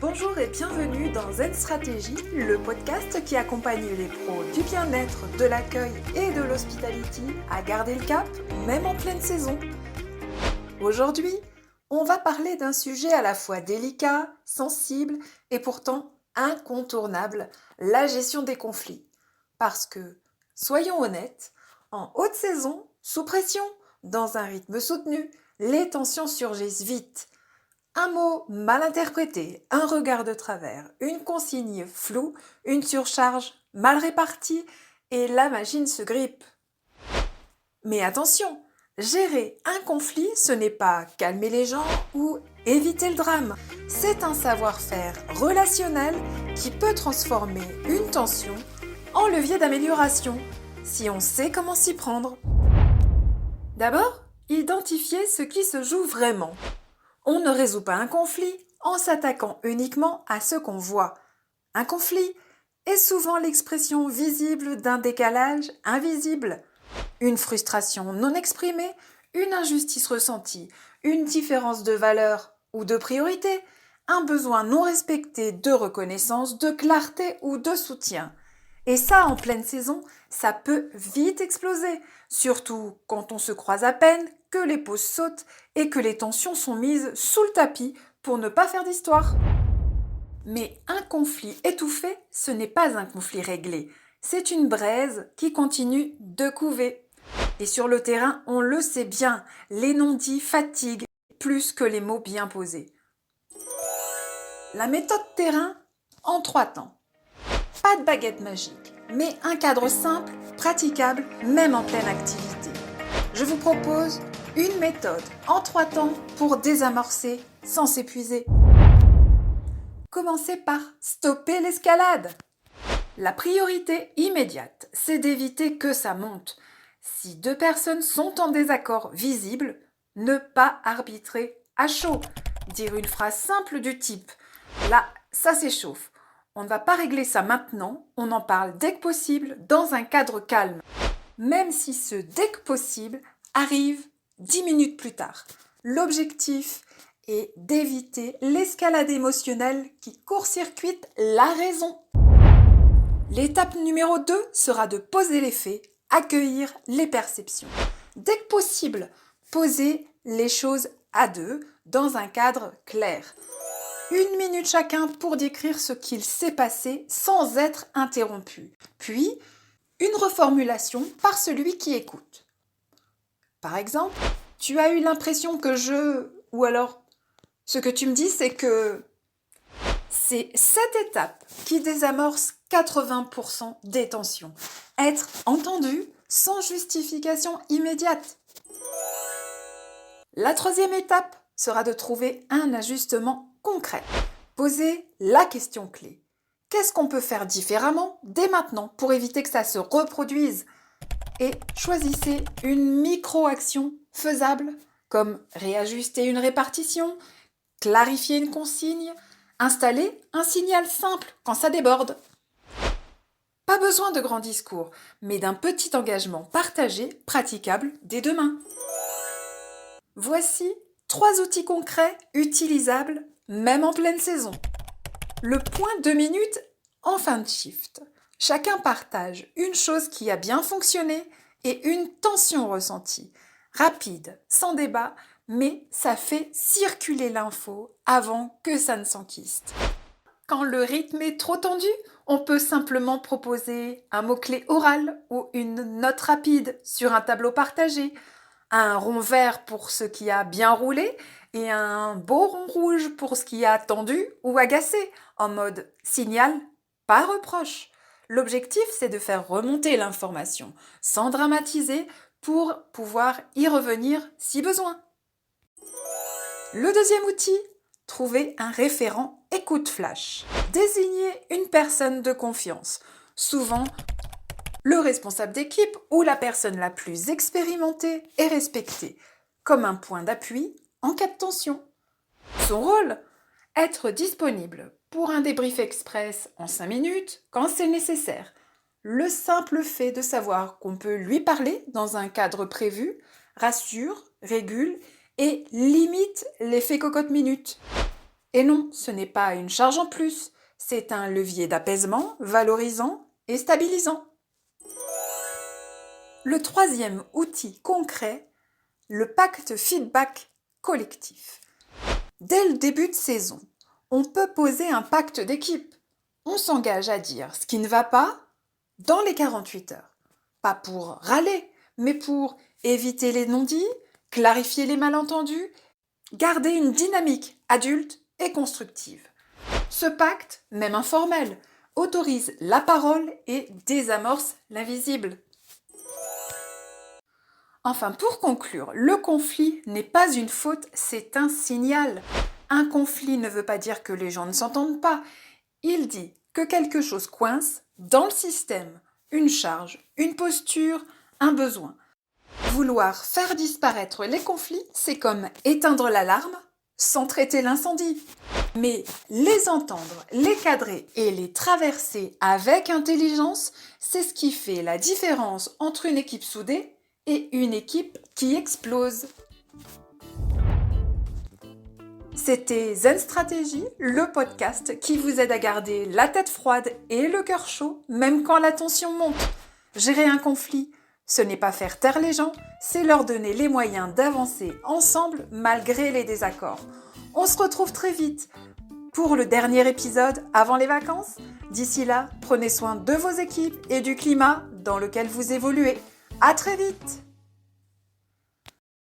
Bonjour et bienvenue dans Zen Stratégie, le podcast qui accompagne les pros du bien-être, de l'accueil et de l'hospitality à garder le cap, même en pleine saison. Aujourd'hui, on va parler d'un sujet à la fois délicat, sensible et pourtant incontournable, la gestion des conflits. Parce que, soyons honnêtes, en haute saison, sous pression, dans un rythme soutenu, les tensions surgissent vite. Un mot mal interprété, un regard de travers, une consigne floue, une surcharge mal répartie et la machine se grippe. Mais attention, gérer un conflit, ce n'est pas calmer les gens ou éviter le drame. C'est un savoir-faire relationnel qui peut transformer une tension en levier d'amélioration si on sait comment s'y prendre. D'abord, identifier ce qui se joue vraiment. On ne résout pas un conflit en s'attaquant uniquement à ce qu'on voit. Un conflit est souvent l'expression visible d'un décalage invisible. Une frustration non exprimée, une injustice ressentie, une différence de valeur ou de priorité, un besoin non respecté de reconnaissance, de clarté ou de soutien. Et ça, en pleine saison, ça peut vite exploser, surtout quand on se croise à peine, que les pauses sautent et que les tensions sont mises sous le tapis pour ne pas faire d'histoire. Mais un conflit étouffé, ce n'est pas un conflit réglé. C'est une braise qui continue de couver. Et sur le terrain, on le sait bien, les non-dits fatiguent plus que les mots bien posés. La méthode terrain en 3 temps. Pas de baguette magique, mais un cadre simple, praticable, même en pleine activité. Je vous propose une méthode en 3 temps pour désamorcer sans s'épuiser. Commencez par stopper l'escalade. La priorité immédiate, c'est d'éviter que ça monte. Si 2 personnes sont en désaccord visible, ne pas arbitrer à chaud. Dire une phrase simple du type « Là, ça s'échauffe ». On ne va pas régler ça maintenant, on en parle dès que possible, dans un cadre calme. Même si ce dès que possible arrive 10 minutes plus tard. L'objectif est d'éviter l'escalade émotionnelle qui court-circuite la raison. L'étape numéro 2 sera de poser les faits, accueillir les perceptions. Dès que possible, poser les choses à 2 dans un cadre clair. 1 minute chacun pour décrire ce qu'il s'est passé sans être interrompu. Puis, une reformulation par celui qui écoute. Par exemple, tu as eu l'impression que ou alors, ce que tu me dis, c'est que... C'est cette étape qui désamorce 80% des tensions. Être entendu sans justification immédiate. La 3e étape sera de trouver un ajustement concret. Posez la question clé. Qu'est-ce qu'on peut faire différemment dès maintenant pour éviter que ça se reproduise ? Et choisissez une micro-action faisable, comme réajuster une répartition, clarifier une consigne, installer un signal simple quand ça déborde. Pas besoin de grands discours, mais d'un petit engagement partagé, praticable dès demain. Voici 3 outils concrets, utilisables, même en pleine saison. Le point 2 minutes en fin de shift. Chacun partage une chose qui a bien fonctionné et une tension ressentie. Rapide, sans débat, mais ça fait circuler l'info avant que ça ne s'enquiste. Quand le rythme est trop tendu, on peut simplement proposer un mot-clé oral ou une note rapide sur un tableau partagé, un rond vert pour ce qui a bien roulé et un beau rond rouge pour ce qui a tendu ou agacé, en mode signal, pas reproche. L'objectif, c'est de faire remonter l'information, sans dramatiser, pour pouvoir y revenir si besoin. Le 2e outil, trouver un référent écoute flash. Désignez une personne de confiance, souvent le responsable d'équipe ou la personne la plus expérimentée et respectée, comme un point d'appui en cas de tension. Son rôle, être disponible pour un débrief express en 5 minutes quand c'est nécessaire. Le simple fait de savoir qu'on peut lui parler dans un cadre prévu rassure, régule et limite l'effet cocotte-minute. Et non, ce n'est pas une charge en plus, c'est un levier d'apaisement, valorisant et stabilisant. Le troisième outil concret, le pacte feedback collectif. Dès le début de saison, on peut poser un pacte d'équipe. On s'engage à dire ce qui ne va pas dans les 48 heures. Pas pour râler, mais pour éviter les non-dits, clarifier les malentendus, garder une dynamique adulte et constructive. Ce pacte, même informel, autorise la parole et désamorce l'invisible. Enfin, pour conclure, le conflit n'est pas une faute, c'est un signal. Un conflit ne veut pas dire que les gens ne s'entendent pas. Il dit que quelque chose coince dans le système, une charge, une posture, un besoin. Vouloir faire disparaître les conflits, c'est comme éteindre l'alarme sans traiter l'incendie. Mais les entendre, les cadrer et les traverser avec intelligence, c'est ce qui fait la différence entre une équipe soudée et une équipe qui explose. C'était Zen Stratégie, le podcast qui vous aide à garder la tête froide et le cœur chaud, même quand la tension monte. Gérer un conflit, ce n'est pas faire taire les gens, c'est leur donner les moyens d'avancer ensemble malgré les désaccords. On se retrouve très vite pour le dernier épisode avant les vacances. D'ici là, prenez soin de vos équipes et du climat dans lequel vous évoluez. À très vite!